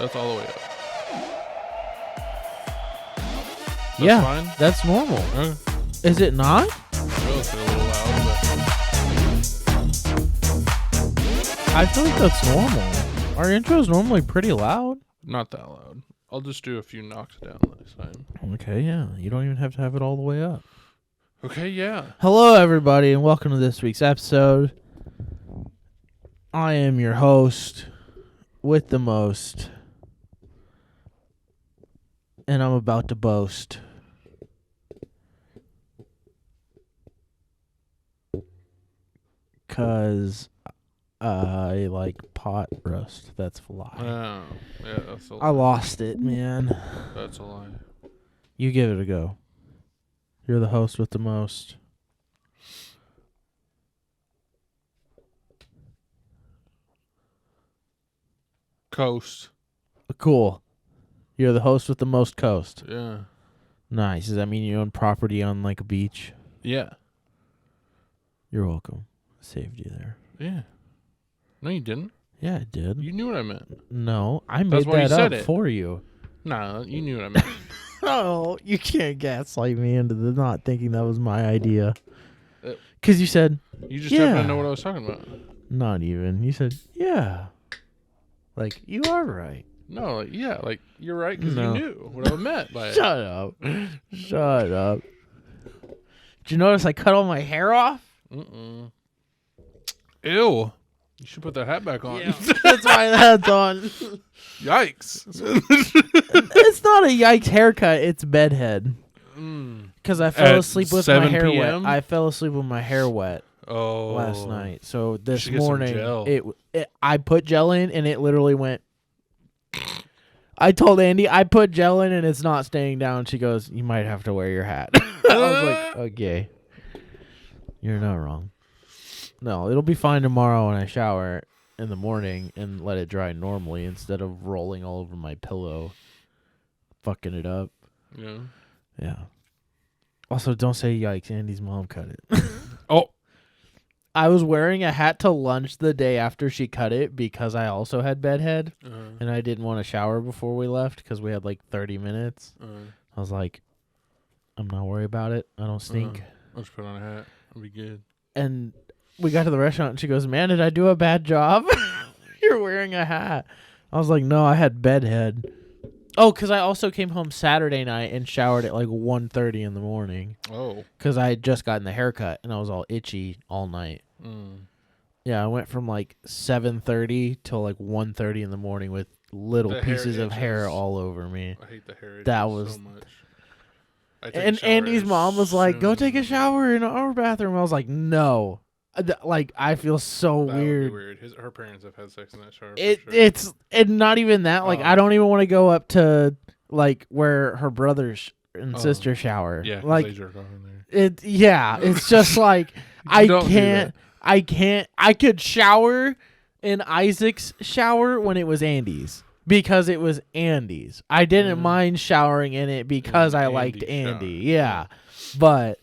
That's all the way up. Yeah, fine? that's normal. Okay. Is it not? Well, it's a little loud, I feel like that's normal. Our intro is normally pretty loud. but not that loud. I'll just do a few knocks down this time. Okay, yeah. You don't even have to have it all the way up. Okay, yeah. Hello, everybody, and welcome to this week's episode. I am your host with the most, and I'm about to boast. Because I like pot roast. That's a lie. Oh, yeah, that's a lie. I lost it, man. That's a lie. You give it a go. You're the host with the most. Coast. Cool. You're the host with the most coast. Yeah. Nice. Does that mean you own property on like a beach? Yeah. You're welcome. Saved you there. Yeah. No, you didn't. Yeah, I did. You knew what I meant. No, I That's made why you that said up it. for you. Nah, you knew what I meant. Oh, you can't gaslight me into the not thinking that was my idea. Uh, Because you said, You just Yeah. happened to know what I was talking about. not even. You said, yeah. Like, you are right. No, like, yeah, like, you're right because No. you knew what I meant by it. Shut up. Shut up. Did you notice I cut all my hair off? Mm-mm. Ew. You should put that hat back on. Yeah, that's why that's on. Yikes. It's not a yikes haircut. It's bedhead. Because I fell At asleep with my 7 hair p.m.? wet. I fell asleep with my hair wet Oh. last night. So this should get some morning, gel. I put gel in and it literally went. I told Andy I put gel in and it's not staying down. She goes, "You might have to wear your hat." I was like, "Okay, you're not wrong." No, it'll be fine tomorrow when I shower in the morning and let it dry normally instead of rolling all over my pillow, fucking it up. Yeah. Yeah. Also, don't say yikes. Andy's mom cut it. Oh. I was wearing a hat to lunch the day after she cut it because I also had bedhead and I didn't want to shower before we left because we had like 30 minutes. I was like, I'm not worried about it. I don't stink. I'll just put on a hat. It'll be good. And we got to the restaurant and she goes, "Man, did I do a bad job? You're wearing a hat." I was like, "No, I had bedhead." Oh, because I also came home Saturday night and showered at like 1:30 in the morning. Oh. Because I had just gotten the haircut and I was all itchy all night. Yeah, I went from like 7:30 till like 1:30 in the morning with little The pieces hair of hair itches. all over me. I hate the hair. That itches was- so much. I take a And shower Andy's as mom was like, "Go soon take a as- shower in our bathroom." I was like, "No." Like, I feel so That would be weird. weird. Her parents have had sex in that shower. It for sure. it's and not even that. Like, I don't even want to go up to like where her brothers and sister shower. Yeah, 'cause like they jerk off in there. it. Yeah, it's just like I Don't do can't. that. I can't. I could shower in Isaac's shower when it was Andy's because it was Andy's. I didn't mind showering in it because I liked Andy's Andy. shower. Yeah, but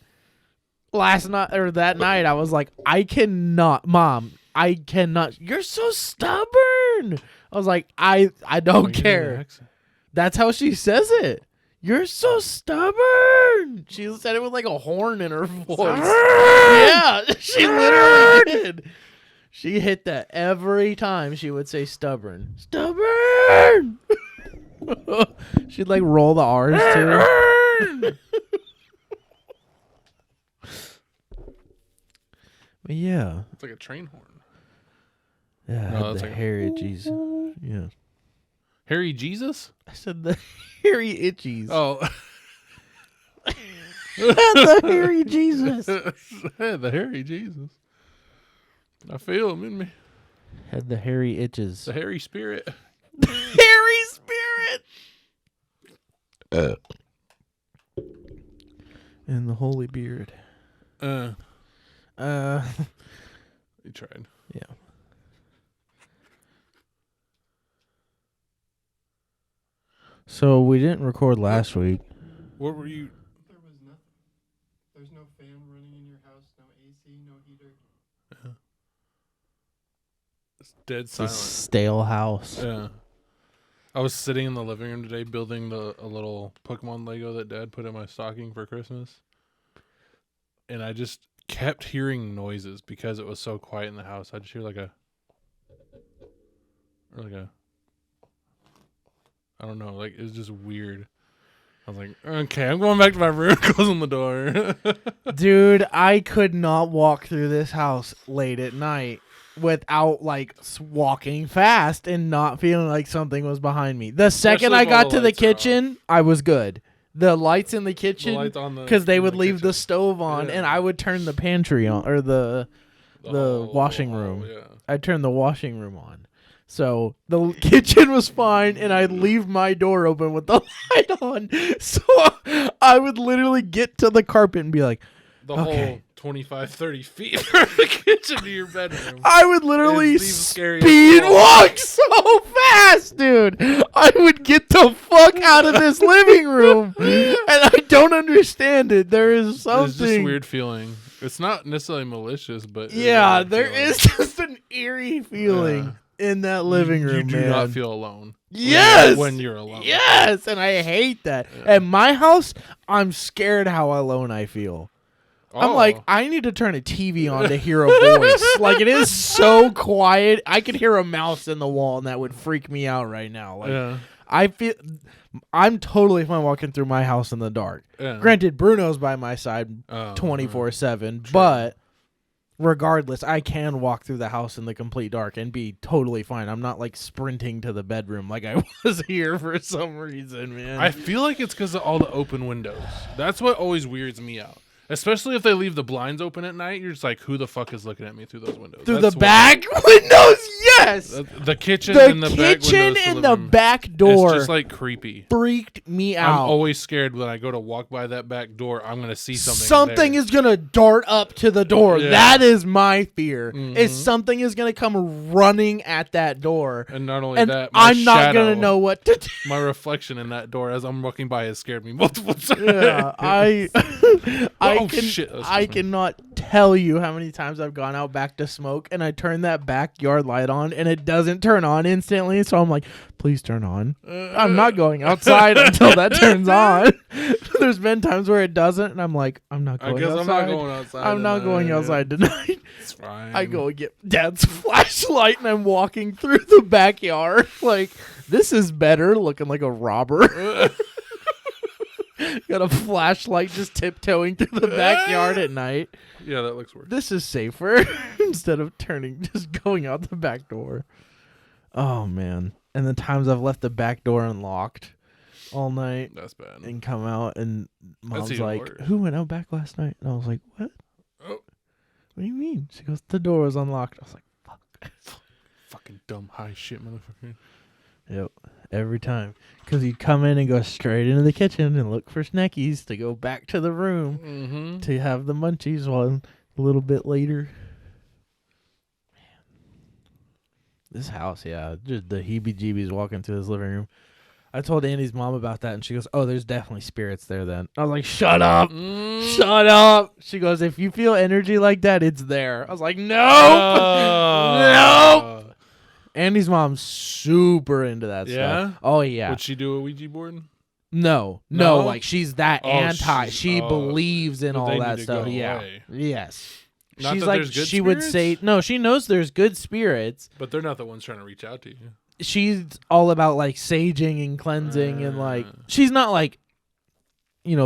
last night or that night, I was like, I cannot, Mom. I cannot. You're so stubborn. I was like, I don't Why you do care. that accent? That's how she says it. You're so stubborn. She said it with like a horn in her voice. Yeah, she literally did. She hit that every time she would say stubborn. Stubborn. She'd like roll the R's too. But yeah. It's like a train horn. Yeah, No, that's the like- hairy Jesus. Yeah. Harry Jesus? I said the hairy itchies. Oh. The hairy Jesus. Yeah, the Harry Jesus. I feel him in me. Had the hairy itches. The Harry spirit. Hairy spirit. And the holy beard. You tried. Yeah. So we didn't record last week. What were you? There was nothing. There's no fan running in your house, no AC, no heater. It's dead It's a silent. stale house. Yeah. I was sitting in the living room today building a little Pokemon Lego that Dad put in my stocking for Christmas. And I just kept hearing noises because it was so quiet in the house. I just hear like a I don't know, like it was just weird. I was like, okay, I'm going back to my room, closing the door. Dude, I could not walk through this house late at night without like walking fast and not feeling like something was behind me. The second I Especially while got the to the lights are kitchen, I was good. The lights in the The kitchen, lights on because they in would the leave the kitchen. stove on, Yeah. and I would turn the pantry on, or the washing room. Yeah. I'd turn the washing room on. So the kitchen was fine, and I'd leave my door open with the light on. So I would literally get to the carpet and be like, The Okay. whole 25, 30 feet from the kitchen to your bedroom. I would literally It's the scariest speed walk. walk so fast, dude. I would get the fuck out of this living room, and I don't understand it. There is something. It's just a weird feeling. It's not necessarily malicious, but Yeah, it's a weird there feeling. is just an eerie feeling in that living room, You do man. not feel alone. Yes, when you're alone. Yes, and I hate that. Yeah. At my house, I'm scared how alone I feel. I'm Oh. like, I need to turn a TV on to hear a voice. Like, it is so quiet. I could hear a mouse in the wall, and that would freak me out right now. Like, yeah, I feel I'm totally fine walking through my house in the dark. yeah. Granted, Bruno's by my side Oh, 24/7, True. but regardless, I can walk through the house in the complete dark and be totally fine. I'm not like sprinting to the bedroom like I was here for some reason, man. I feel like it's because of all the open windows. That's what always weirds me out. Especially if they leave the blinds open at night, you're just like, who the fuck is looking at me through those windows? through That's the what- back windows, yes. The kitchen The and the back kitchen windows to and the the room. back door It's just like creepy. freaked me I'm out. always scared when I go to walk by that back door. I'm gonna see something. Something there. is gonna dart up to the door. Yeah. That is my fear. Mhm. Is something is gonna come running at that door, And not only and that, my I'm not shadow, gonna know what to do. My reflection in that door as I'm walking by has scared me multiple times. Yeah, I Oh, shit, that's I just me. cannot tell you how many times I've gone out back to smoke and I turn that backyard light on and it doesn't turn on instantly. So I'm like, please turn on. I'm not going outside until that turns on. There's been times where it doesn't, and I'm like, I'm not I going guess outside. I'm not going outside. I'm not going tonight. outside tonight. It's fine. I go and get Dad's flashlight and I'm walking through the backyard. Like, this is better, looking like a robber. Got a flashlight just tiptoeing through the backyard at night. Yeah, that looks worse. This is safer instead of just going out the back door. Oh, man. And the times I've left the back door unlocked all night That's bad. and come out, and Mom's even like, worse. who went out back last night? And I was like, what? Oh. What do you mean? She goes, the door was unlocked. I was like, fuck. Fucking dumb high shit, motherfucker. Yep, every time. Because he'd come in and go straight into the kitchen and look for snackies to go back to the room Mm-hmm. to have the munchies while a little bit later. Man. This house, yeah, just the heebie-jeebies walking through this living room. I told Andy's mom about that, and she goes, oh, there's definitely spirits there then. I was like, shut up. Mm. Shut up. She goes, if you feel energy like that, it's there. I was like, nope. Oh. Nope. Andy's mom's super into that Yeah? stuff. Oh, yeah. Would she do a Ouija board? No, No? like she's that Oh, anti. she's- She oh, believes in but all they that need to stuff. go Yeah. away. Yes. Not She's that like there's good she would say spirits? no, she knows there's good spirits. But they're not the ones trying to reach out to you. She's all about like saging and cleansing and like Uh. she's not like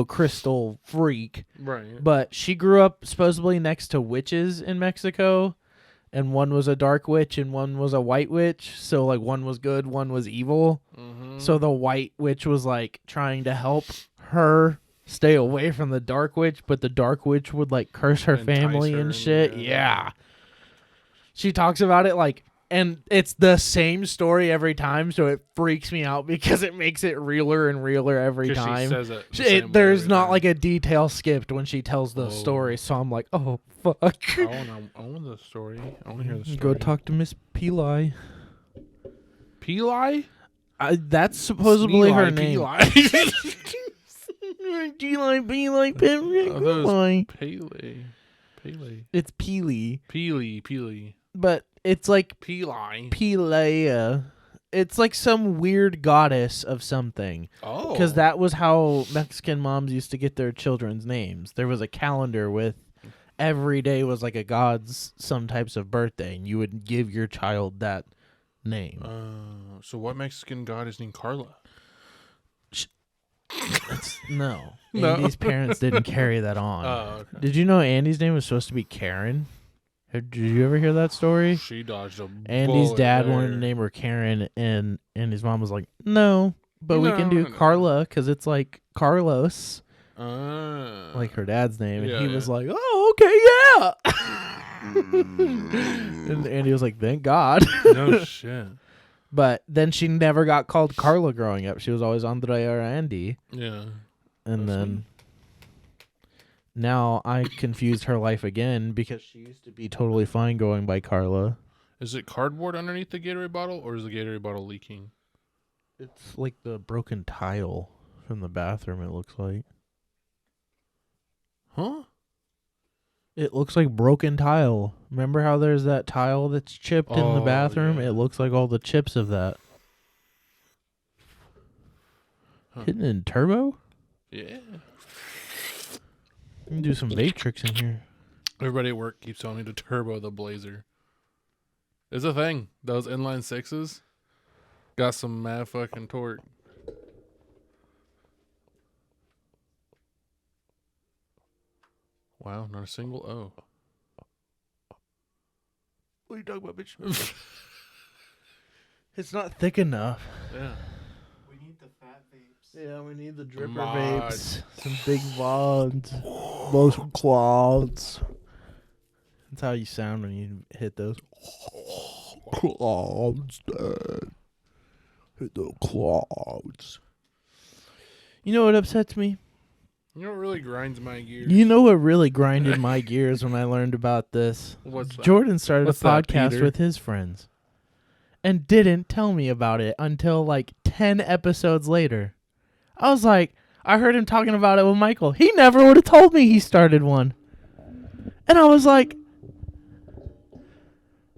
crystal freak, Right. but she grew up supposedly next to witches in Mexico, and one was a dark witch and one was a white witch. So like one was good, one was evil. Mm-hmm. So the white witch was like trying to help her stay away from the dark witch, but the dark witch would like curse her Entice family her and and- shit. yeah. Yeah. She talks about it like, and it's the same story every time, so it freaks me out because it makes it realer and realer every 'Cause time. She says it the same way There's every not time. like a detail skipped when she tells the Oh. story, so I'm like, oh fuck. I want the story. I want to hear the story. Go talk to Miss Peli. Peli? That's supposedly her name. Peli. Peli, Oh, that was Pele. It's Peli. Pele. But it's like Peli. Pelea. It's like some weird goddess of something. Oh. Because that was how Mexican moms used to get their children's names. There was a calendar with every day was like a god's some types of birthday, and you would give your child that name. So what Mexican god is named Carla? No. No. Andy's parents didn't carry that on. Oh, okay. Did you know Andy's name was supposed to be Karen? Did you ever hear that story? She dodged a Andy's bullet dad there. wanted to name her Karen, and his mom was like, no, but we can do No. Carla because it's like Carlos, Ah. like her dad's name. And Yeah, he was yeah. like, oh, okay, yeah. And Andy was like, thank God. No shit. But then she never got called Carla growing up. She was always Andrea or Andy. Yeah. And That's then now I confused her life again because she used to be totally fine going by Carla. Is it cardboard underneath the Gatorade bottle, or is the Gatorade bottle leaking? It's like the broken tile from the bathroom, it looks like. Huh? It looks like broken tile. Remember how there's that tile that's chipped in the Oh, bathroom? yeah. It looks like all the chips of that. Huh. Hitting in turbo? Yeah. You can do some vape tricks in here. Everybody at work keeps telling me to turbo the Blazer. It's a thing. Those inline sixes got some mad fucking torque. Wow, not a single O. What are you talking about, bitch? It's not thick enough. Yeah. We need the fat vapes. Yeah, we need the dripper Mod. vapes. Some big vods. Most clouds. That's how you sound when you hit those. Clouds, Dad. Hit the clouds. You know what upsets me? You know what really grinds my gears? You know what really grinded my gears when I learned about this? What's that? Jordan started What's a that, podcast Peter? with his friends and didn't tell me about it until like 10 episodes later. I was like, I heard him talking about it with Michael. He never would have told me he started one. And I was like,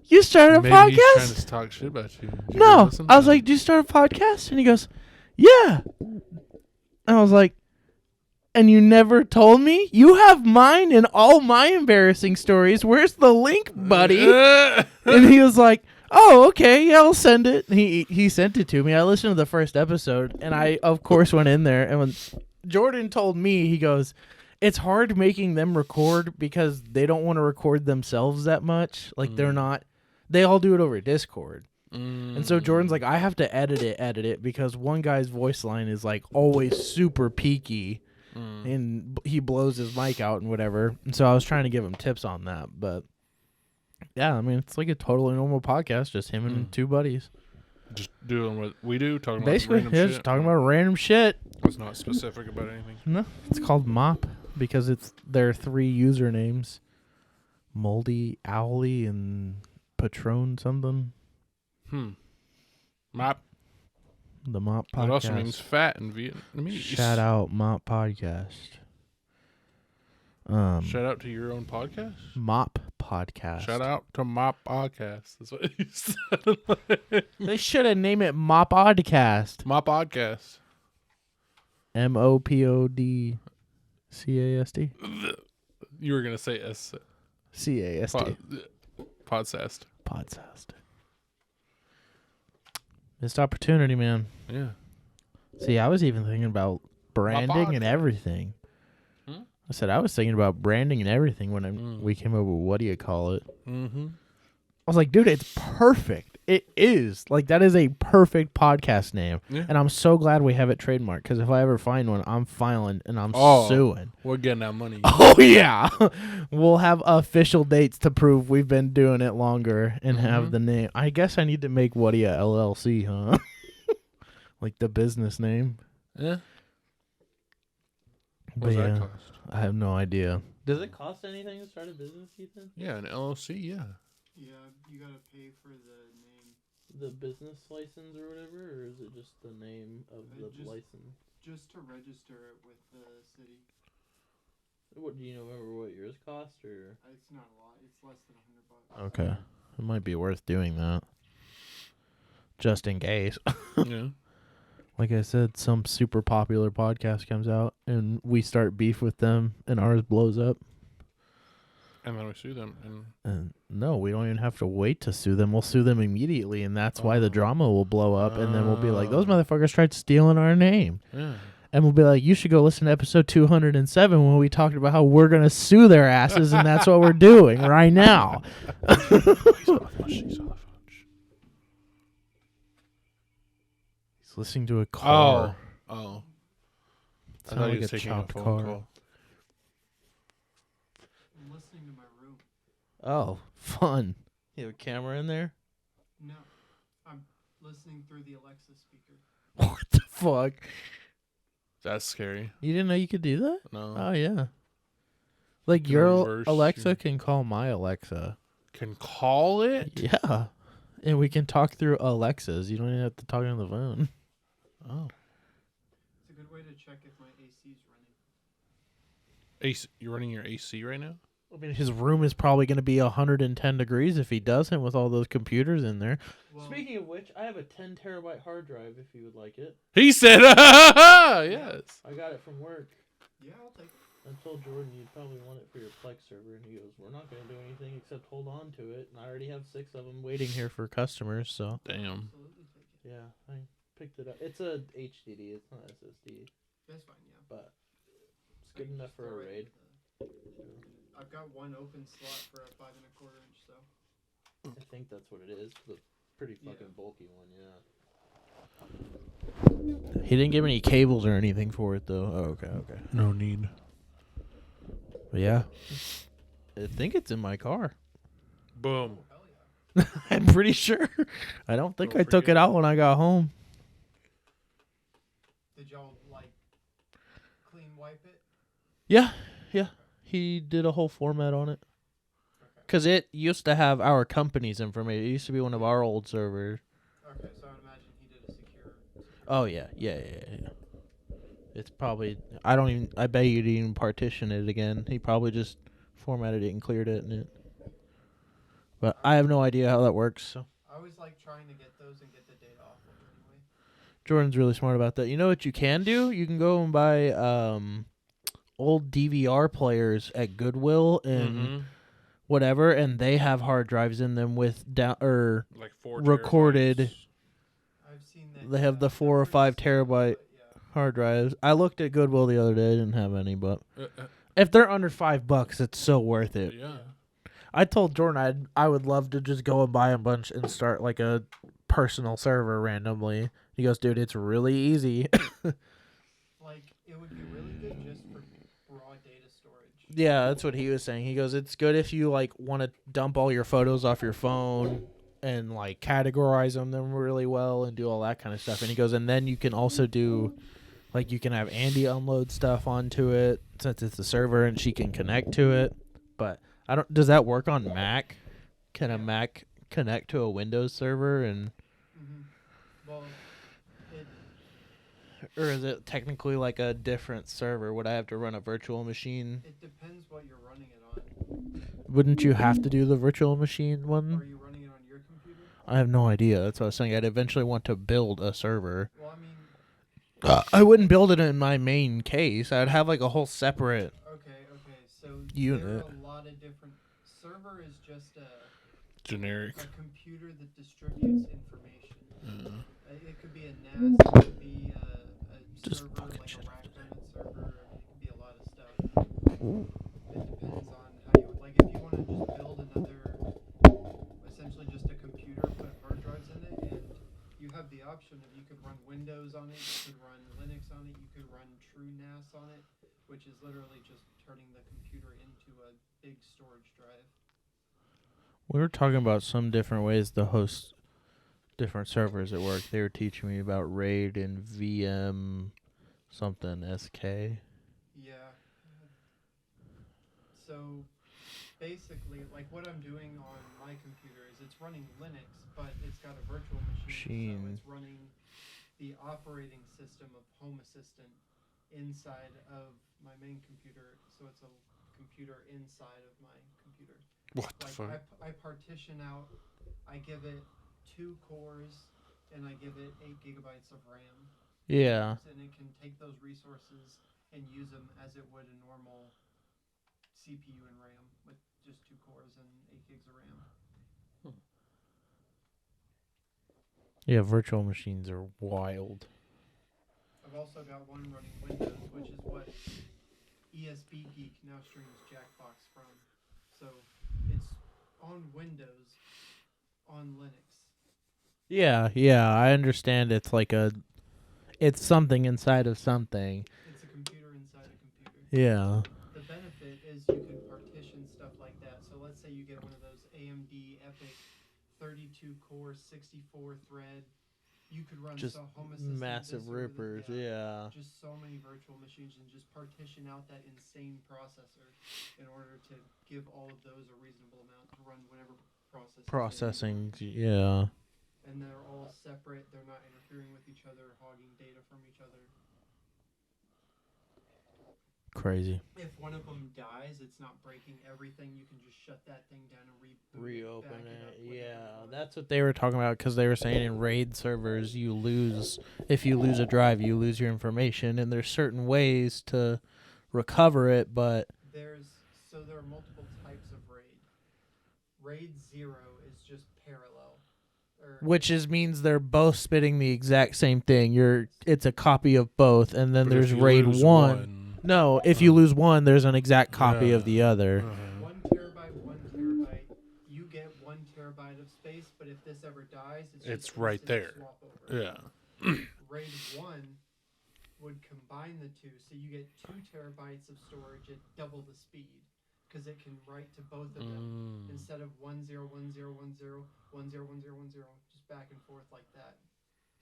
you started a Maybe he's trying podcast? to talk shit about you. Did you No. listen? I was like, do you start a podcast? And he goes, yeah. And I was like, and you never told me? You have mine and all my embarrassing stories. Where's the link, buddy? And he was like, oh, okay, yeah, I'll send it. And he sent it to me. I listened to the first episode, and I, of course, went in there. And when Jordan told me, he goes, it's hard making them record because they don't want to record themselves that much. Like, they're not. They all do it over Discord. And so Jordan's like, I have to edit it, because one guy's voice line is, like, always super peaky. And he blows his mic out and whatever. And so I was trying to give him tips on that. But, yeah, I mean, it's like a totally normal podcast, just him and two buddies. Just doing what we do, talking Basically, about random shit. just talking about random shit. It's not specific about anything. No, it's called Mop because it's their 3 usernames. Moldy, Owly, and Patron something. Mop. The Mop Podcast. It also means fat in Vietnamese. Shout out Mop Podcast. Shout out to your own podcast. Mop Podcast. Shout out to Mop Podcast. That's what you said. They should have named it Mop Podcast. Mop Podcast. MOPODCAST. You were gonna say S. CAST. Podsast. Podsast. Missed opportunity, man. Yeah. See, I was even thinking about branding and podcast. everything. Hmm? I said I was thinking about branding and everything when we came over with what do you call it? Mm-hmm. I was like, dude, it's perfect. It is. Like, that is a perfect podcast name. Yeah. And I'm so glad we have it trademarked, because if I ever find one, I'm filing and I'm suing. We're getting that money. Oh, yeah. We'll have official dates to prove we've been doing it longer and have the name. I guess I need to make Whaddaya LLC, huh? Like the business name. Yeah. But What does yeah, that cost? I have no idea. Does it cost anything to start a business, Ethan? Yeah, an LLC, yeah. Yeah, you gotta pay for the name. The business license or whatever, or is it just the name of the license? Just to register it with the city. What do you remember what yours cost, or? It's not a lot. It's less than $100. Okay, it might be worth doing that. just in case. Yeah. Like I said, some super popular podcast comes out and we start beef with them and ours blows up. And then we sue them. And And no, we don't even have to wait to sue them. We'll sue them immediately, and that's why the Oh. drama will blow up. And then we'll be like, those Oh. motherfuckers tried stealing our name. yeah. And we'll be like, you should go listen to episode 207 when we talked about how we're going to sue their asses, and that's what we're doing right now. He's on the phone. He's on the phone. He's listening to a car. Oh. I Sound thought he like was a taking a chopped phone car. call. I'm listening to my room. Oh, fun. You have a camera in there? No, I'm listening through the Alexa speaker. What the fuck? That's scary. You didn't know you could do that? No. Oh, yeah. Like Can your reverse Alexa your- can call my Alexa. Can call it? Yeah. And we can talk through Alexas. You don't even have to talk on the phone. Oh. It's a good way to check if my AC's running. AC, you're running your AC right now? I mean, his room is probably going to be 110 degrees if he doesn't with all those computers in there. Well, Speaking of which, I have a 10 terabyte hard drive if you would like it. He said, yes. I got it from work. yeah, I'll take it. I told Jordan you'd probably want it for your Plex server, and he goes, we're not going to do anything except hold on to it. And I already have 6 of them waiting here for customers, so. Damn. Absolutely take it. Yeah, I picked it up. It's a HDD, it's not SSD, That's fine, yeah. but it's I good can enough just for a throw it raid. in I've got one open slot for a 5 1/4 inch, so. I think that's what it is. The pretty Yeah. fucking bulky one, yeah. He didn't give me any cables or anything for it, though. Oh, okay. No need. But yeah. I think it's in my car. Boom. Oh, hell yeah. I'm pretty sure. I don't think Don't I took forget. it out when I got home. Did y'all, like, clean wipe it? Yeah. He did a whole format on it. Okay. Because it used to have our company's information. It used to be one of our old servers. Okay, so I would imagine he did a secure. Oh, yeah. It's probably... I bet you didn't even partition it again. He probably just formatted it and cleared it. But I have no idea how that works, so... I always like trying to get those and get the data off of it anyway. Jordan's really smart about that. You know what you can do? You can go and buy old DVR players at Goodwill and whatever, and they have hard drives in them with Like 4 recorded terabytes. I've seen that. They have the they're 4 or pretty 5 small, terabyte but yeah. hard drives. I looked at Goodwill the other day. I didn't have any, but Uh, if they're under $5, it's so worth it. yeah. I told Jordan I would love to just go and buy a bunch and start like a personal server randomly. He goes, dude, it's really easy. Like, it would be really good just for raw data storage. Yeah, that's what he was saying. He goes, it's good if you like want to dump all your photos off your phone and like categorize them really well and do all that kind of stuff. And he goes, and then you can also do like you can have Andy unload stuff onto it since it's a server and she can connect to it. But I don't. Does that work on Mac? Can a Mac connect to a Windows server and Mm-hmm. Well, it or is it technically like a different server? Would I have to run a virtual machine? depends what you're running it on. Wouldn't you have to do the virtual machine Are one? you running it on your computer? I have no idea. That's what I was saying. I'd eventually want to build a server. Well, I mean, I wouldn't build it in my main case. I'd have like a whole separate. okay. So there Unit. are a lot of different. Server is just a Generic. computer that distributes information. Uh, It could be a NAS. It could be a Just server fucking like shit. a rack-mounted server. I mean, it could be a lot of stuff. It depends on how you like. If you want to just build another, essentially just a computer, put hard drives in it, and you have the option of you could run Windows on it, you could run Linux on it, you could run true NAS on it, which is literally just turning the computer into a big storage drive. We were talking about some different ways to host different servers at work. They were teaching me about RAID and VM something SK. Yeah. So basically, like what I'm doing on my computer is it's running Linux, but it's got a virtual machine. So it's running the operating system of Home Assistant inside of my main computer. So it's a computer inside of my computer. what the Like fuck? I partition out. I give it 2 cores and I give it 8 GB of RAM. Yeah. And it can take those resources and use them as it would a normal CPU and RAM with just 2 cores and 8 gigs of RAM. Yeah, virtual machines are wild. I've also got one running Windows, which is what ESB Geek now streams Jackbox from. So it's on Windows on Linux. Yeah, I understand it's something inside of something. It's a computer inside a computer. Yeah. The benefit is you can partition stuff like that. So let's say you get one of those AMD Epic 32 core 64 thread. You could run Just Home Assistant massive this over rippers, the, yeah. just so many virtual machines and just partition out that insane processor in order to give all of those a reasonable amount to run whatever Processing, yeah. And they're all separate. They're not interfering with each other, hogging data from each other. Crazy. If one of them dies, it's not breaking everything. You can just shut that thing down and Reopen it. Yeah, that's what they were talking about because they were saying in RAID servers, if you lose a drive, you lose your information, and there's certain ways to recover it, but there are multiple types of RAID. RAID 0 is just parallel. Which means they're both spitting the exact same thing. It's a copy of both, and then there's RAID 1. No, if you lose one, there's an exact copy of the other. 1 terabyte, 1 terabyte. You get 1 terabyte of space, but if this ever dies, it's right there. Swap over. Yeah. RAID 1 would combine the two, so you get 2 terabytes of storage at double the speed, because it can write to both of them instead of 10101010101010, just back and forth like that.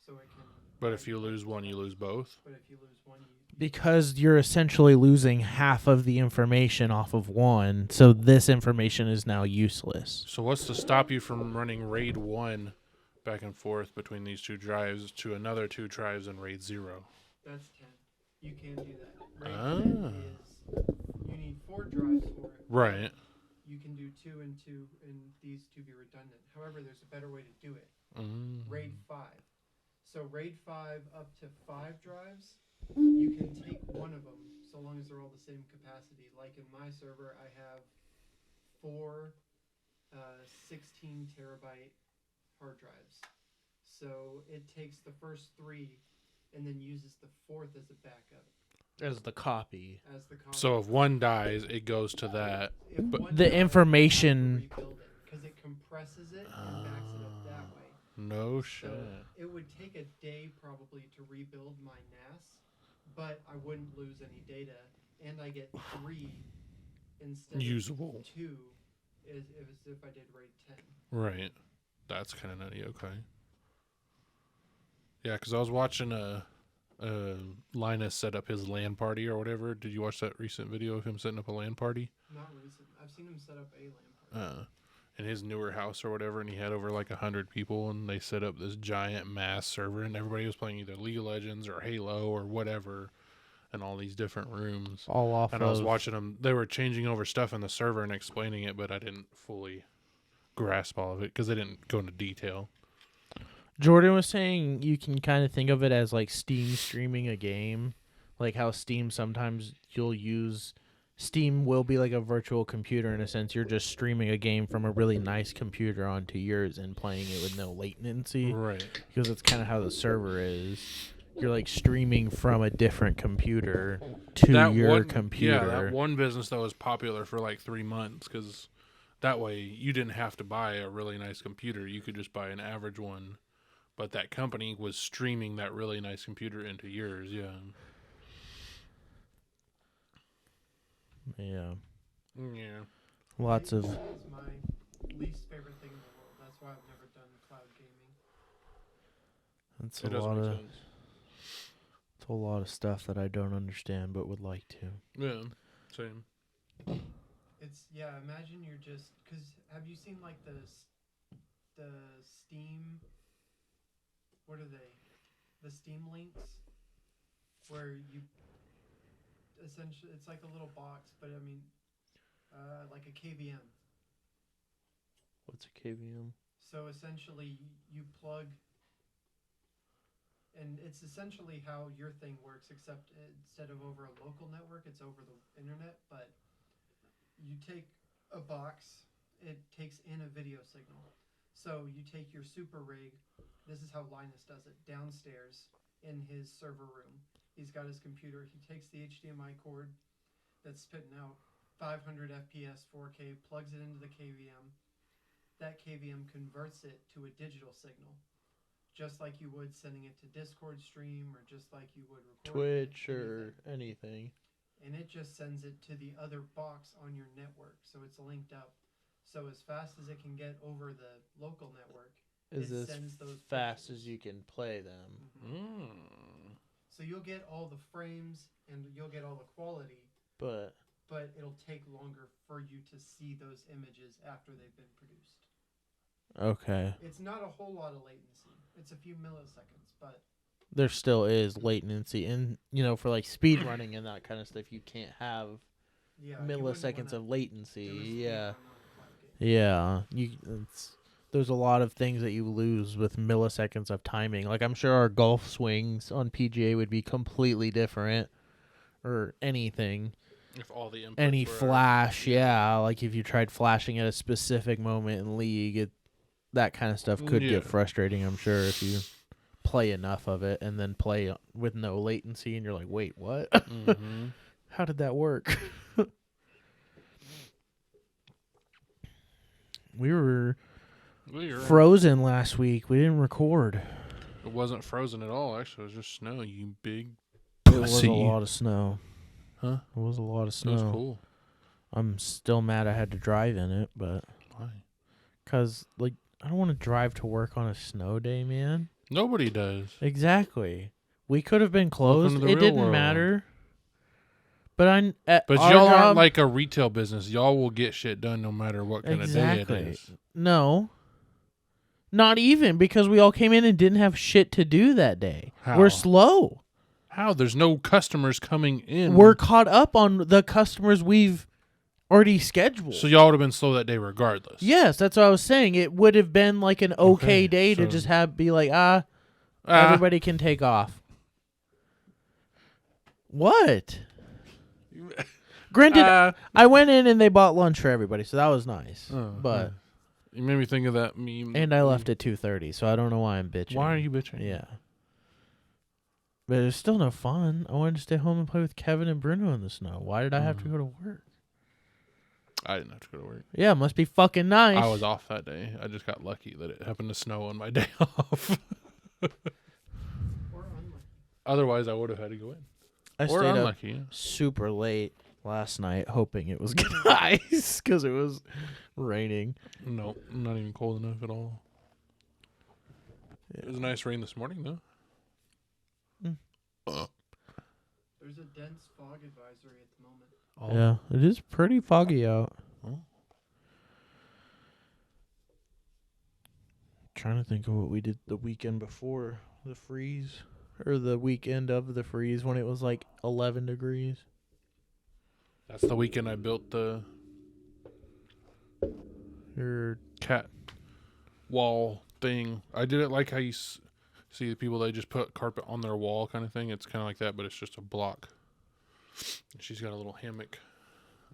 So it can. But if you lose one, you lose both. But if you lose one, because you're essentially losing half of the information off of one, so this information is now useless. So what's to stop you from running RAID 1 back and forth between these two drives to another 2 drives in RAID 0? That's 10. You can do that. RAID 10 is you need 4 drives for it. Right. You can do 2 and 2, and these 2 be redundant. However, there's a better way to do it. RAID 5. So RAID 5 up to 5 drives, you can take one of them so long as they're all the same capacity. Like in my server, I have 4 16 terabyte hard drives. So it takes the first 3 and then uses the 4th as a backup. As the copy. So if one dies, it goes to that. But the information. Because it compresses it and backs it up that way. No shit. So it would take a day probably to rebuild my NAS, but I wouldn't lose any data, and I get 3 instead usable. Of 2 as if I did RAID 10. Right. That's kind of nutty. Okay. Yeah, because I was watching Linus set up his LAN party or whatever. Did you watch that recent video of him setting up a LAN party? Not recent. I've seen him set up a LAN party. In his newer house or whatever, and he had over like 100 people, and they set up this giant mass server, and everybody was playing either League of Legends or Halo or whatever in all these different rooms. All off and I was watching them. They were changing over stuff in the server and explaining it, but I didn't fully grasp all of it because they didn't go into detail. Jordan was saying you can kind of think of it as like Steam streaming a game. Like how Steam sometimes Steam will be like a virtual computer in a sense. You're just streaming a game from a really nice computer onto yours and playing it with no latency. Right. Because that's kind of how the server is. You're like streaming from a different computer to your computer. Yeah, that one business that was popular for like 3 months because that way you didn't have to buy a really nice computer. You could just buy an average one. But that company was streaming that really nice computer into yours, yeah. Yeah. Yeah. Lots of. It's my least favorite thing in the world. That's why I've never done cloud gaming. That's a lot of stuff that I don't understand but would like to. Yeah, same. Imagine you're just, because have you seen like the Steam, what are they? The Steam links? Where you, essentially, it's like a little box, but I mean, like a KVM. What's a KVM? So essentially, you plug And it's essentially how your thing works, except instead of over a local network, it's over the internet. But you take a box, it takes in a video signal. So you take your super rig, this is how Linus does it, downstairs in his server room. He's got his computer, he takes the HDMI cord that's spitting out 500 FPS 4K, plugs it into the KVM. That KVM converts it to a digital signal, just like you would sending it to Discord stream or just like you would recording Twitch or anything. And it just sends it to the other box on your network, so it's linked up. So as fast as it can get over the local network, Is it as sends those fast pictures. as you can play them. So you'll get all the frames and you'll get all the quality, But it'll take longer for you to see those images after they've been produced. okay. It's not a whole lot of latency. It's a few milliseconds, but There still is latency, and for like speed running and that kind of stuff, you can't have yeah, milliseconds of latency. Yeah, yeah. there's a lot of things that you lose with milliseconds of timing. Like I'm sure our golf swings on PGA would be completely different, or anything. If all the inputs Any were flash, yeah. Like if you tried flashing at a specific moment in league, that kind of stuff could get frustrating. I'm sure if you play enough of it and then play with no latency, and you're like, wait, what? Mm-hmm. How did that work? We were frozen last week. We didn't record. It wasn't frozen at all. Actually, it was just snow. You big It was a lot of snow. Huh? It was a lot of It snow. was cool. I'm still mad I had to drive in it, but Why? because I don't want to drive to work on a snow day, man. Nobody does. Exactly. We could have been closed. the It real didn't world. matter. But But y'all aren't like a retail business. Y'all will get shit done no matter what kind of day it is. No. Not even, because we all came in and didn't have shit to do that day. How? We're slow. How? There's no customers coming in. We're caught up on the customers we've already scheduled. So y'all would have been slow that day regardless. Yes, that's what I was saying. It would have been like an okay day to just be like, everybody can take off. What? Granted, I went in and they bought lunch for everybody, so that was nice. But you made me think of that meme. And I left at 2:30, so I don't know why I'm bitching. Why are you bitching? Yeah. But it was still no fun. I wanted to stay home and play with Kevin and Bruno in the snow. Why did I have to go to work? I didn't have to go to work. Yeah, it must be fucking nice. I was off that day. I just got lucky that it happened to snow on my day off. Or unlucky. Otherwise, I would have had to go in. I Or stayed up unlucky. super late last night, hoping it was going to ice because it was raining. No, not even cold enough at all. It was a nice rain this morning, though. There's a dense fog advisory at the moment. Oh. Yeah, it is pretty foggy out. Oh. Trying to think of what we did the weekend before the freeze, or the weekend of the freeze when it was like 11 degrees. That's the weekend I built the Your cat wall thing. I did it like how you see the people, they just put carpet on their wall kind of thing. It's kind of like that, but it's just a block. She's got a little hammock.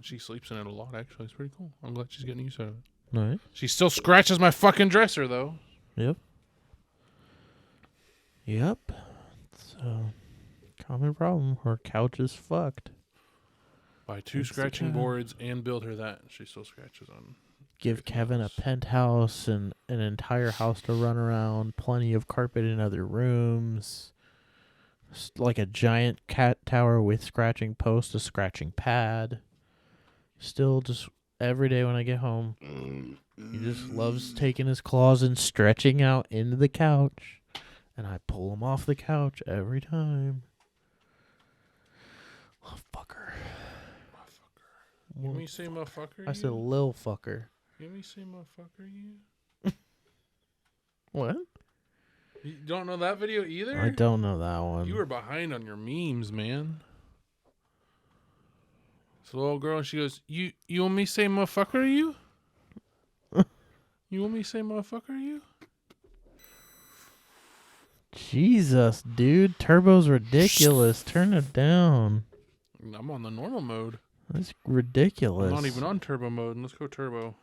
She sleeps in it a lot, actually. It's pretty cool. I'm glad she's getting used to it. nice. She still scratches my fucking dresser, though. Yep. So, common problem. Her couch is fucked. Buy 2 It's the scratching cat. boards and build her that. She still scratches on. Give Kevin a penthouse and an entire house to run around. Plenty of carpet in other rooms. Like a giant cat tower with scratching post, a scratching pad. Still just every day when I get home, he just loves taking his claws and stretching out into the couch. And I pull him off the couch every time. Little fucker. You me say motherfucker? I said lil fucker. You me say motherfucker, you? What? You don't know that video either? I don't know that one. You were behind on your memes, man. It's a little girl, and she goes, You want me to say motherfucker, you? You want me to say motherfucker, you? Jesus, dude. Turbo's ridiculous. Turn it down. I'm on the normal mode. That's ridiculous. I'm not even on turbo mode. Let's go turbo.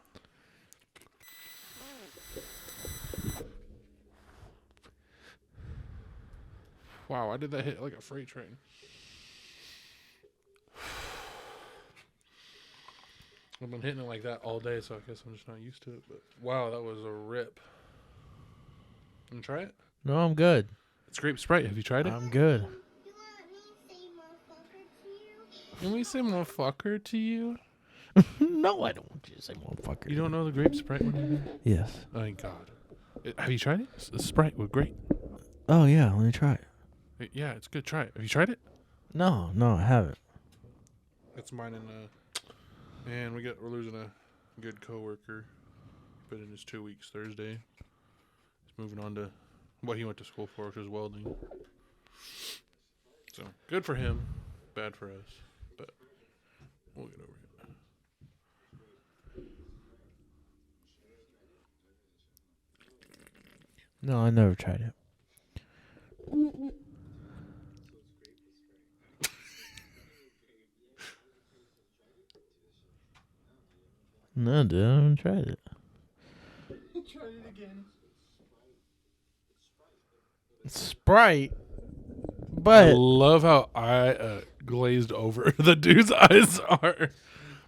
Wow, why did that hit like a freight train? I've been hitting it like that all day, so I guess I'm just not used to it. But wow, that was a rip. You try it? No, I'm good. It's grape Sprite. Have you tried it? I'm good. Can we say motherfucker to you? No, I don't want you to say motherfucker. You don't know the grape Sprite one? Yes. Oh, my God. Have you tried it? It's Sprite with grape. Oh, yeah. Let me try it. Yeah, it's good. Try it. Have you tried it? No, I haven't. That's mine and man, we're losing a good coworker. Been in his 2 weeks Thursday. He's moving on to what he went to school for, which is welding. So good for him, bad for us, but we'll get over it. No, I never tried it. No, dude, I haven't tried it. Try it again. Sprite. I But love how glazed over the dude's eyes are,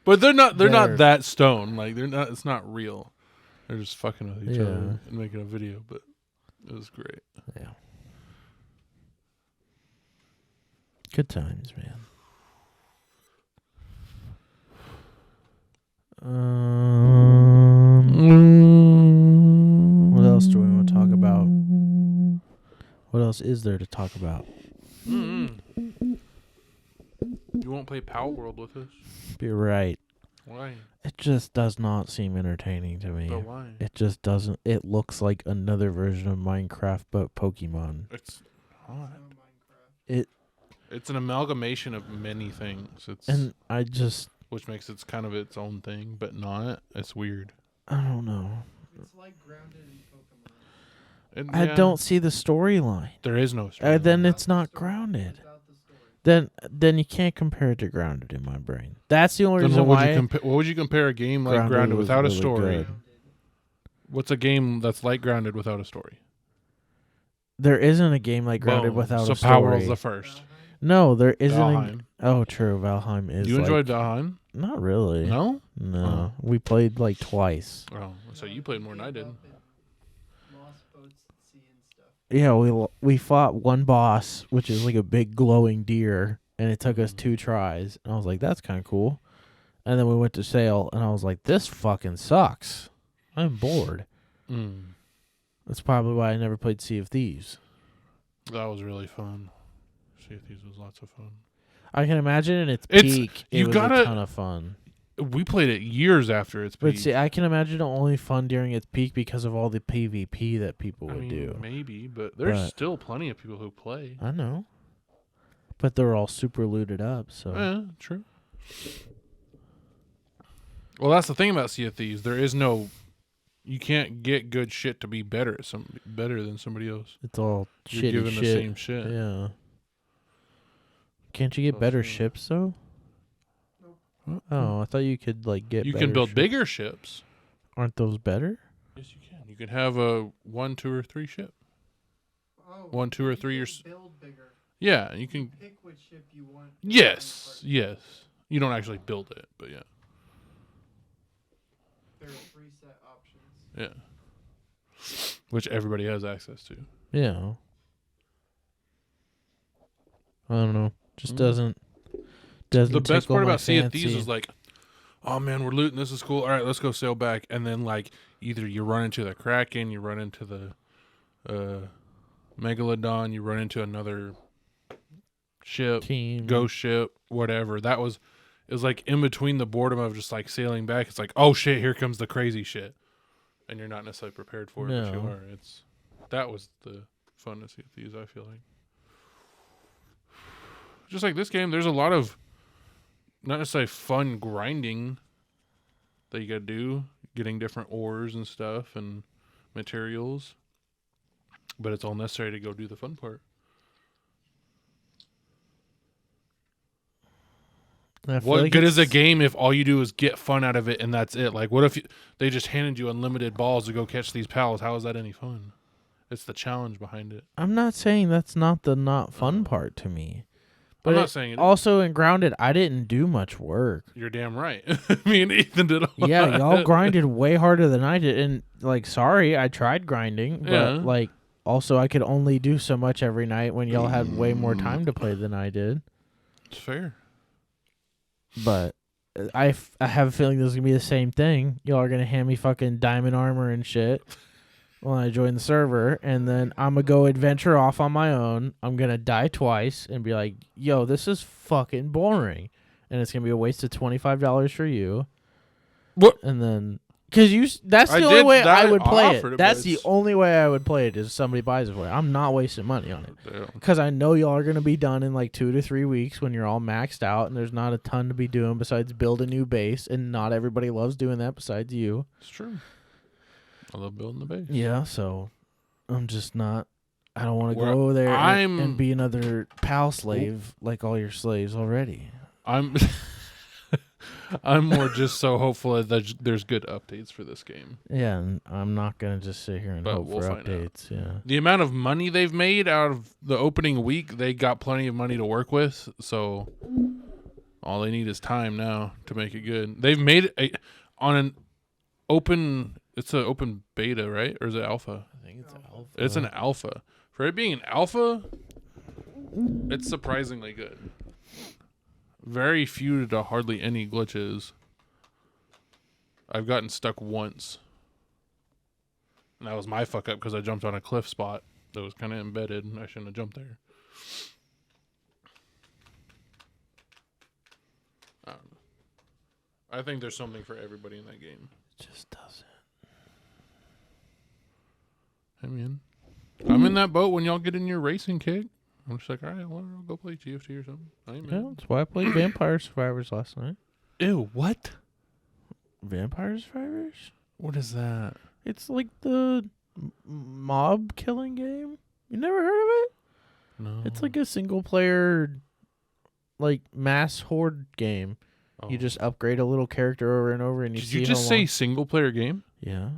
but they're not They're- that stoned. Like they're not. It's not real. They're just fucking with each Yeah. other and making a video. But it was great. yeah. Good times, man. What else do we want to talk about? What else is there to talk about? You won't play Power World with us? You're right. Why? It just does not seem entertaining to me. But why? It just doesn't. It looks like another version of Minecraft, but Pokemon. It's not. It It's an amalgamation of many things. and I just Which makes it kind of its own thing, but not. It's weird. I don't know. It's like grounded in Pokemon. And, I yeah, don't see the storyline. There is no story. Then Without it's the not story. grounded. Without the story. Then you can't compare it to Grounded in my brain. That's the only Then reason what would why. you what would you compare a game like Grounded Grounded was without a really story? good. Grounded. What's a game that's like Grounded without a story? There isn't a game like Grounded Boom. without so a story. Power World's the first. Valheim? No, there isn't. Valheim. Oh, true. Valheim is. You like, enjoyed Valheim? Not really. No? No. We played like twice. Oh, so you played more than I did. Lost boats at sea and stuff. Yeah, we fought one boss, which is like a big glowing deer, and it took us 2 tries. And I was like, that's kind of cool. And then we went to sail, and I was like, this fucking sucks. I'm bored. Mm. That's probably why I never played Sea of Thieves. That was really fun. Sea of Thieves was lots of fun. I can imagine in its It's- peak, it you was gotta- a ton of fun. We played it years after its But peak. see, I can imagine it only fun during its peak because of all the PvP that people I would mean, do. maybe, but there's But- still plenty of people who play. I know. But they're all super looted up, so. Yeah, true. Well, that's the thing about Sea of Thieves. There is no, you can't get good shit to be better than somebody else. It's all You're shitty given shit. the same shit. Yeah. Can't you get So better true. ships though? Oh, I thought you could like get. You better can build ships. bigger ships. Aren't those better? Yes, you can. You can have a 1, 2, or 3 ship. Oh, 1, 2, or you 3 can years. build bigger. Yeah, you can. Pick which ship you want. Yes, yes. You don't actually build it, but yeah, There are 3 set options. yeah. Which everybody has access to. Yeah. I don't know. Just Mm. doesn't. The best tickle part my about Sea of Thieves fancy. is like, oh man, we're looting. This is cool. All right, let's go sail back. And then like either you run into the Kraken, you run into the Megalodon, you run into another ship, team. ghost ship, whatever. It was like in between the boredom of just like sailing back. It's like, oh shit, here comes the crazy shit, and you're not necessarily prepared for it, but you No. are. That was the fun of Sea of Thieves, I feel like. Just like this game, there's a lot of not necessarily fun grinding that you gotta do, getting different ores and stuff and materials. But it's all necessary to go do the fun part. What good is a game if all you do is get fun out of it and that's it? Like, what if they just handed you unlimited balls to go catch these pals? How is that any fun? It's the challenge behind it. I'm not saying that's not the not fun part to me. But I'm not saying it. Also, in Grounded, I didn't do much work. You're damn right. Me and Ethan did a lot. Yeah, y'all grinded way harder than I did. And, like, sorry, I tried grinding. But, like, also I could only do so much every night when y'all had way more time to play than I did. It's fair. But I have a feeling this is going to be the same thing. Y'all are going to hand me fucking diamond armor and shit when I join the server. And then I'm going to go adventure off on my own. I'm going to die twice and be like, yo, this is fucking boring. And it's going to be a waste of $25 for you. What? And then... Because that's the only way I would play it. That's the it's... only way I would play it is somebody buys it for it. I'm not wasting money on it. Because I know y'all are going to be done in like 2 to 3 weeks when you're all maxed out and there's not a ton to be doing besides build a new base. And not everybody loves doing that besides you. It's true. I love building the base. Yeah, so I'm just not... I don't want to go over there and be another PAL slave like all your slaves already. I'm more just so hopeful that there's good updates for this game. Yeah, and I'm not going to just sit here and hope for updates. Yeah. The amount of money they've made out of the opening week, they got plenty of money to work with. So all they need is time now to make it good. They've made it on an open... It's an open beta, right? Or is it alpha? I think it's alpha. It's an alpha. For it being an alpha, it's surprisingly good. Very few to hardly any glitches. I've gotten stuck once. And that was my fuck up because I jumped on a cliff spot that was kind of embedded and I shouldn't have jumped there. I don't know. I think there's something for everybody in that game. It just doesn't. I mean, I'm in that boat when y'all get in your racing kick. I'm just like, all right, well, I'll go play GFT or something. Yeah, that's why I played Vampire Survivors last night. Ew, what? Vampire Survivors? What is that? It's like the mob killing game. You never heard of it? No. It's like a single player, like mass horde game. Oh. You just upgrade a little character over and over, and you Did see you just say single player game? Yeah.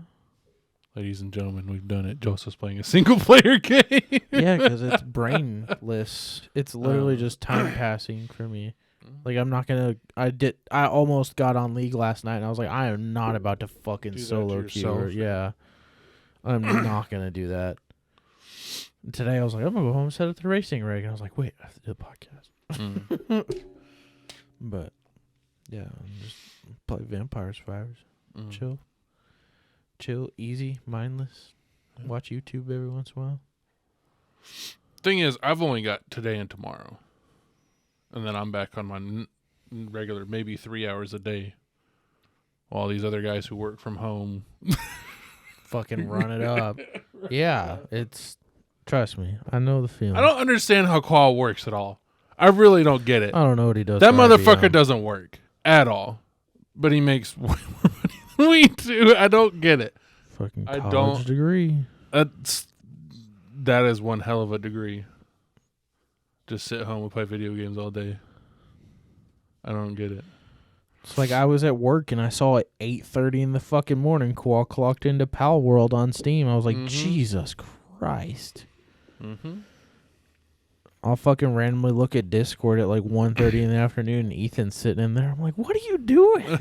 Ladies and gentlemen, we've done it. Joseph's playing a single-player game. Yeah, because it's brainless. It's literally just time passing for me. Like, I'm not going to... I almost got on League last night, and I was like, I am not about to fucking solo queue. Yeah. I'm not going to do that. And today, I was like, I'm going to go home and set up the racing rig. And I was like, wait, I have to do the podcast. But, yeah, just play Vampire Survivors. Chill, easy, mindless. Watch YouTube every once in a while. Thing is, I've only got today and tomorrow. And then I'm back on my regular, maybe 3 hours a day. While these other guys who work from home fucking run it up. Yeah, trust me, I know the feeling. I don't understand how Qual works at all. I really don't get it. I don't know what he does. That motherfucker doesn't work at all. But he makes way more money than we do. I don't get it. Fucking college degree. That is one hell of a degree. Just sit home and play video games all day. I don't get it. It's like I was at work and I saw at 8:30 in the fucking morning Qual clocked into Pal World on Steam. I was like, Jesus Christ. I'll fucking randomly look at Discord at like 1:30 in the afternoon and Ethan's sitting in there. I'm like, what are you doing?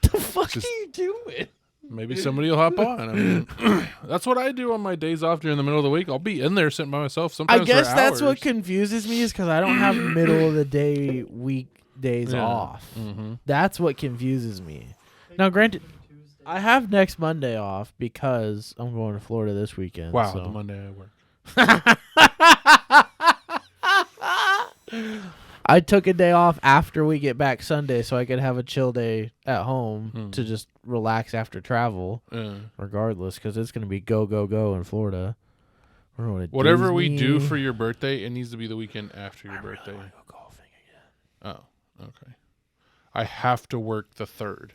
The fuck are you doing? Maybe somebody will hop on. I mean, that's what I do on my days off during the middle of the week. I'll be in there sitting by myself sometimes. I guess for that's hours. what confuses me is because I don't have middle of the day weekdays off. That's what confuses me. Now, granted, I have next Monday off because I'm going to Florida this weekend. Wow, so. the Monday I work. I took a day off after we get back Sunday so I could have a chill day at home to just relax after travel, regardless, because it's going to be go, go, go in Florida. We're going to Whatever Disney. we do for your birthday, it needs to be the weekend after your birthday. Really want to go golfing again. Oh, okay. I have to work the 3rd,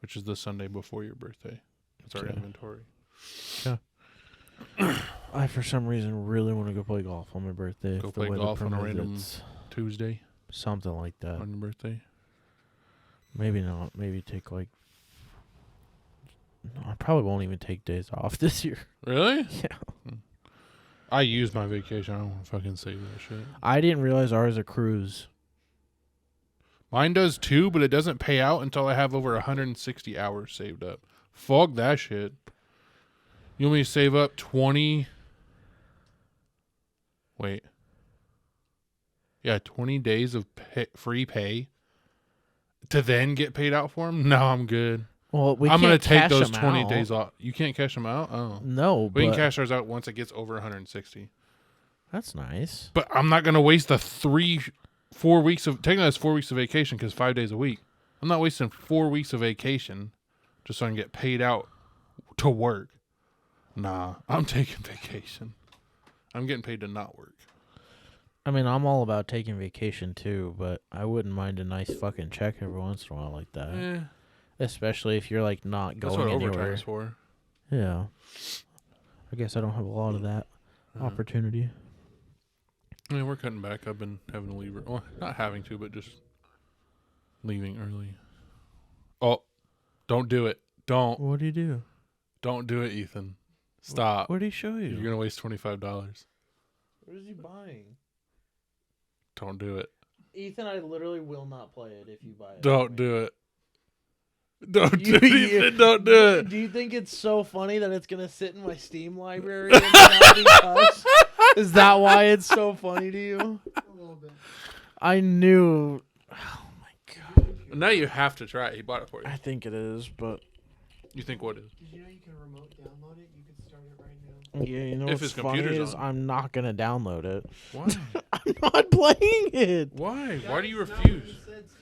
which is the Sunday before your birthday. It's our inventory. Yeah. I, for some reason, really want to go play golf on my birthday. Go if the play weather golf on a permits. random Tuesday Something like that. on your birthday. Maybe not. Maybe take like. No, I probably won't even take days off this year. Really? Yeah. I use my vacation. I don't want to fucking save that shit. I didn't realize ours a cruise. Mine does too, but it doesn't pay out until I have over 160 hours saved up. Fuck that shit. You want me to save up 20? Wait. Yeah, 20 days of free pay to then get paid out for them? No, I'm good. Well, I'm going to take those 20 20 days off. You can't cash them out? Oh. No, We can but cash ours out once it gets over 160. that's nice. But I'm not going to waste the 4 weeks of... Technically, that's 4 weeks of vacation because 5 days a week. I'm not wasting 4 weeks of vacation just so I can get paid out to work. Nah, I'm taking vacation. I'm getting paid to not work. I mean, I'm all about taking vacation too, but I wouldn't mind a nice fucking check every once in a while like that. Especially if you're like not That's going what anywhere. overtime's for. Yeah. I guess I don't have a lot of that opportunity. I mean, we're cutting back. I've been having to leave. Well, not having to, but just leaving early. Oh, don't do it. Don't. What do you do? Don't do it, Ethan. Stop. What did he show you? You're going to waste $25. What is he buying? Don't do it. Ethan, I literally will not play it if you buy it. Don't do it. Don't do it, Ethan. Don't do it. Do you think it's so funny that it's going to sit in my Steam library and not be touched? Is that why it's so funny to you? A little bit. I knew. Oh my god. Now you have to try it. He bought it for you. I think it is, but You think what is? Did you know you can remote download it? You can start it right now. yeah, you know If what's his funny computer's is on. I'm not going to download it. Why? I'm not playing it. Why? Why do you That's not what refuse? you said, sir.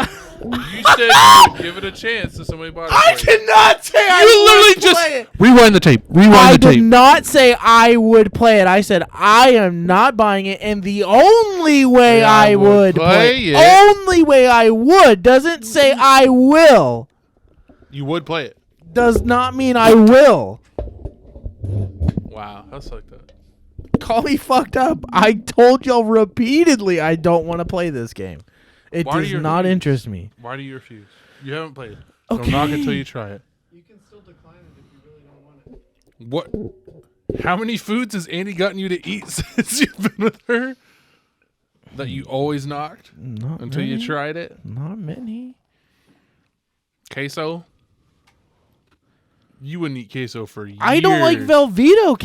You said you would give it a chance if somebody bought it I for you. did not say I You literally would just play it. rewind the tape. I did not say I would play it. I said I am not buying it, and the only way Yeah, I would play it. only way I would doesn't say I will. You would play it. Does not mean I will. Wow, that's like that. Call me fucked up. I told y'all repeatedly I don't want to play this game. It Why do does you not refuse? interest me. Why do you refuse? You haven't played it. Okay. Don't knock it until you try it. You can still decline it if you really don't want it. What? How many foods has Andy gotten you to eat since you've been with her? That you always knocked Not until you many. tried it? Not many. Queso? You wouldn't eat queso for years. I don't like Velveeta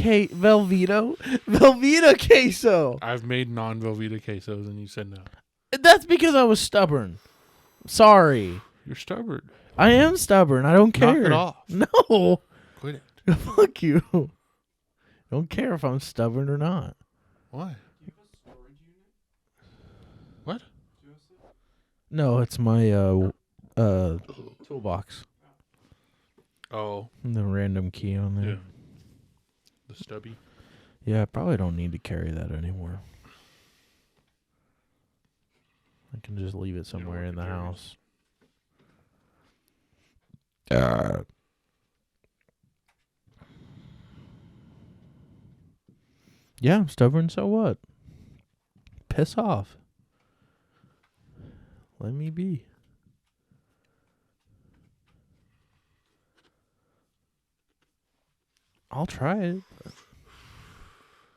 queso. I've made non-Velveeta quesos and you said no. That's because I was stubborn. Sorry. You're stubborn. I am stubborn. I don't care. Knock it off. No. Quit it. Fuck you. Don't care if I'm stubborn or not. Why? Do you have a storage unit? What? Joseph? No, it's my toolbox. Oh, The random key on there. yeah. The stubby. Yeah, I probably don't need to carry that anymore. I can just leave it somewhere in the house. Yeah, I'm stubborn, so what? Piss off. Let me be. I'll try it.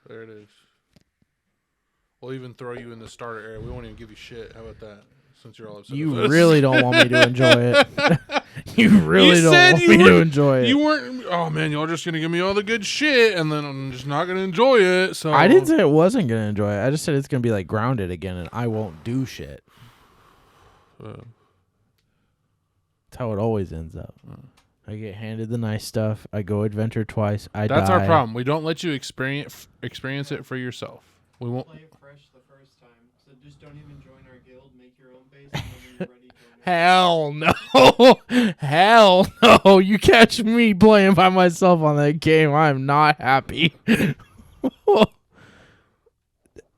There it is. We'll even throw you in the starter area. We won't even give you shit. How about that? Since you're all upset. You with us. really don't want me to enjoy it. You really You don't said want you me to weren't- enjoy it. You weren't. Oh man, y'all just gonna give me all the good shit, and then I'm just not gonna enjoy it. So I didn't say it wasn't going to enjoy it. I just said it's going to be like grounded again and I won't do shit. That's how it always ends up. I get handed the nice stuff. I go adventure twice. I die. That's our problem. We don't let you experience it for yourself. We won't. Play it fresh the first time. So just don't even join our guild. Make your own base, and then when you're ready, join it. Hell no. Hell no. You catch me playing by myself on that game. I'm not happy.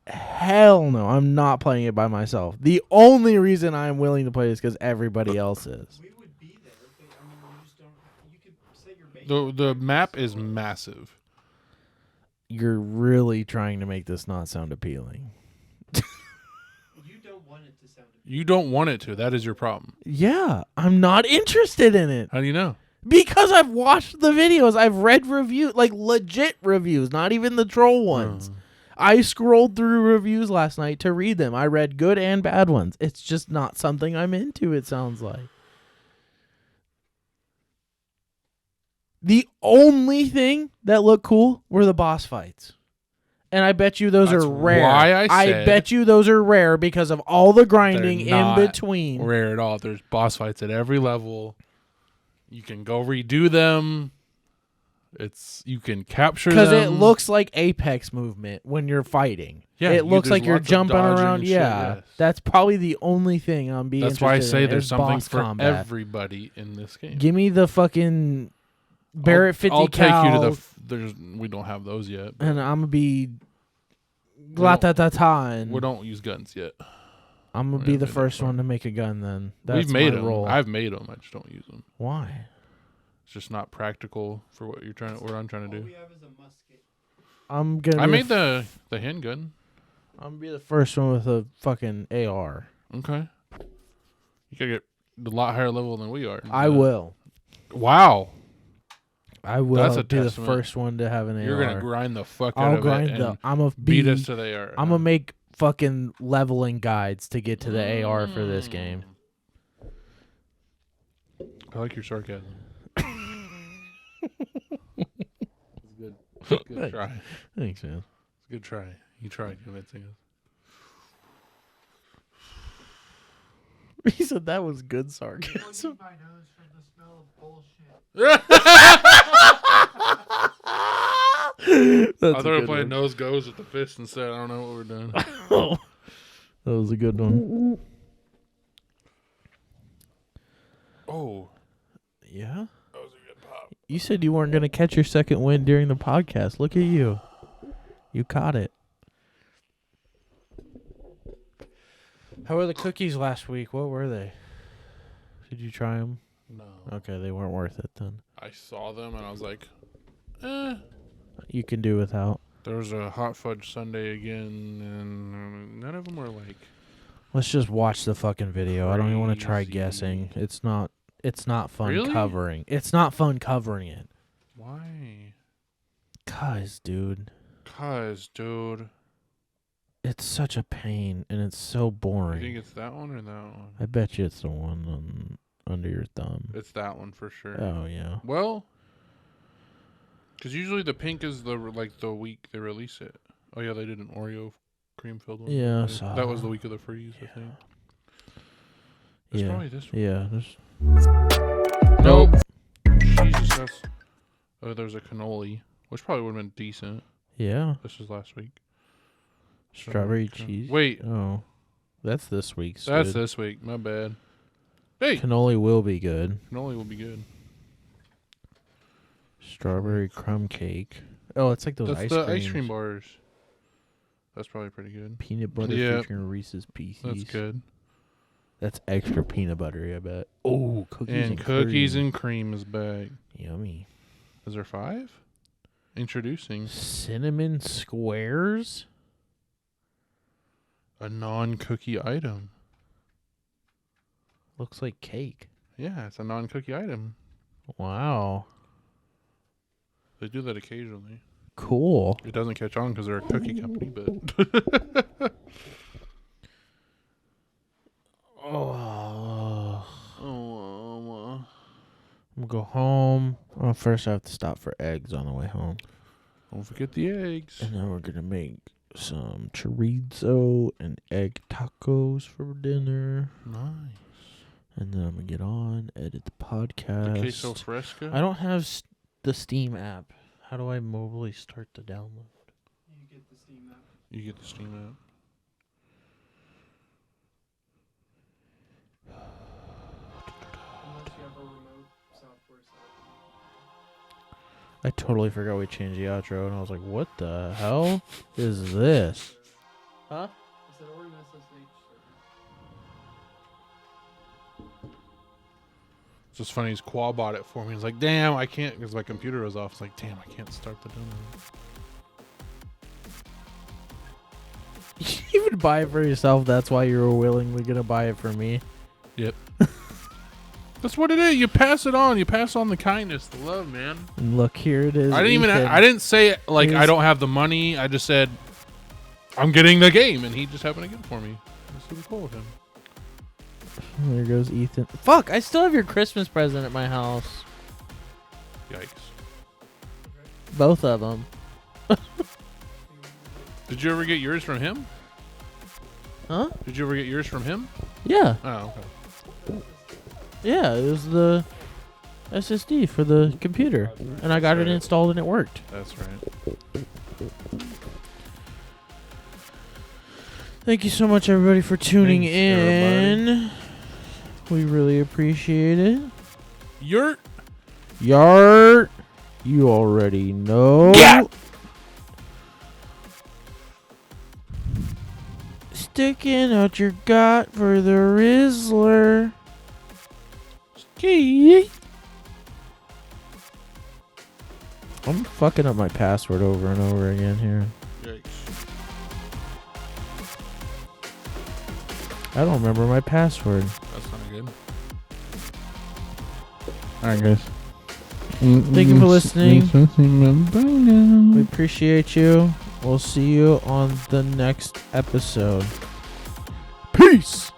Hell no. I'm not playing it by myself. The only reason I'm willing to play is because everybody else is. We would be there, but I mean, you just don't. You could set your base. The map is massive. You're really trying to make this not sound appealing. You don't want it to sound. You don't want it to. That is your problem. Yeah, I'm not interested in it. How do you know? Because I've watched the videos. I've read reviews, like legit reviews, not even the troll ones. I scrolled through reviews last night to read them. I read good and bad ones. It's just not something I'm into, it sounds like. The only thing that looked cool were the boss fights. And I bet you those That's are rare. why I said bet you those are rare because of all the grinding they're in not between. rare at all. There's boss fights at every level. You can go redo them. You can capture them. Because it looks like Apex movement when you're fighting. Yeah, it looks there's like you're lots of jumping dodging around. and shit, Yeah, yes. that's probably the only thing I'm being. That's why I say there's is something boss for combat. everybody in this game. Give me the fucking Barrett 50 I'll cal, take you to the. We don't have those yet. and I'm gonna be We gla-ta-ta-ta, and We don't use guns yet. I'm gonna we be haven't the made that first far. one to make a gun. Then that's We've made my them. role. I've made them. I just don't use them. Why? It's just not practical for what you're trying. What I'm trying to All do. we have is a musket. I'm gonna. I be made the handgun. I'm gonna be the first one with a fucking AR. Okay. You gotta get a lot higher level than we are. I will. Wow. I will That's a be the testament. first one to have an AR. You're gonna grind the fuck out I'll of grind it the. and I'm a beat us to the AR. I'm gonna make fucking leveling guides to get to the AR for this game. I like your sarcasm. It's good. Good Thanks. try. Thanks, man. It's a good try. You tried convincing us. He said that was good Plugging sarcasm. my nose from the smell of bullshit. That's I a thought we were good playing one. nose goes with the fist instead. I don't know what we're doing. Oh, that was a good one. Oh, Yeah? that was a good pop. You said you weren't going to catch your second win during the podcast. Look at you. You caught it. How were the cookies last week? What were they? Did you try them? No. Okay, they weren't worth it then. I saw them and I was like, eh. You can do without. There was a hot fudge sundae again, and none of them were like. Let's just watch the fucking video. I don't even want to try Crazy. guessing. It's not fun Really? covering. It's not fun covering it. Why? Cuz, dude, Dude. it's such a pain and it's so You boring. think it's that one or that one? I bet you it's the one under your thumb. It's that one for sure. Oh yeah. Well, because usually the pink is the week they release it. Oh yeah, they did an Oreo cream filled one. Yeah, I saw that was that. the week of the freeze. Yeah. I think. It's Yeah. probably this one. Yeah. There's... Nope. Jesus, that's. Oh, there's a cannoli, which probably would have been decent. Yeah. This was last week. Strawberry Can- cheese. Wait, Oh, that's this week's. that's good. this week. My bad. Hey, Cannoli will be good. cannoli will be good. Strawberry crumb cake. Oh, it's like those That's ice the creams. ice cream bars. That's probably pretty good. Peanut butter Yeah. featuring Reese's Pieces. That's good. That's extra peanut buttery, I bet. Oh, cookies And and cookies cream. and cream is back. Yummy. Is there 5? Introducing Cinnamon squares? a non-cookie item. Looks like cake. Yeah, it's a non-cookie item. Wow. They do that occasionally. Cool. It doesn't catch on because they're a cookie company, but Oh. oh, I'm gonna go home. Well, first I have to stop for eggs on the way home. don't forget the eggs. And then we're gonna make some chorizo and egg tacos for dinner. Nice. And then I'm gonna get on, edit the podcast. The queso fresca. I don't have the Steam app. How do I mobily start the download? You get the Steam app. You get the Steam app. Unless you have a remote software set. I totally forgot we changed the outro, and I was like, what the hell is this? Huh? I said, or an SSH server. It's just funny. His Qual bought it for me. He's like, damn, I can't, because my computer was off. It's like, damn, I can't start the download. You would buy it for yourself. That's why you were willingly gonna buy it for me. Yep. That's what it is. You pass it on. You pass on the kindness, the love, man. And look, here it is. I didn't even. Ethan. I didn't say like I Here's- don't have the money. I just said I'm getting the game, and he just happened to get it for me. That's super cool of him. There goes Ethan. Fuck! I still have your Christmas present at my house. Yikes. Both of them. Did you ever get yours from him? Huh? Did you ever get yours from him? Yeah. Oh, okay. Yeah. It was the SSD for the computer, and I got it installed and it worked. That's right. Thank you so much, everybody, for tuning Thanks, in. We really appreciate it. You're Yart, you already know. Yeah. Sticking out your gut for the Rizzler. Ski. I'm fucking up my password over and over again here. Yikes. I don't remember my password. That's not good. All right, guys. Thank you for listening. Bye now. We appreciate you. We'll see you on the next episode. Peace.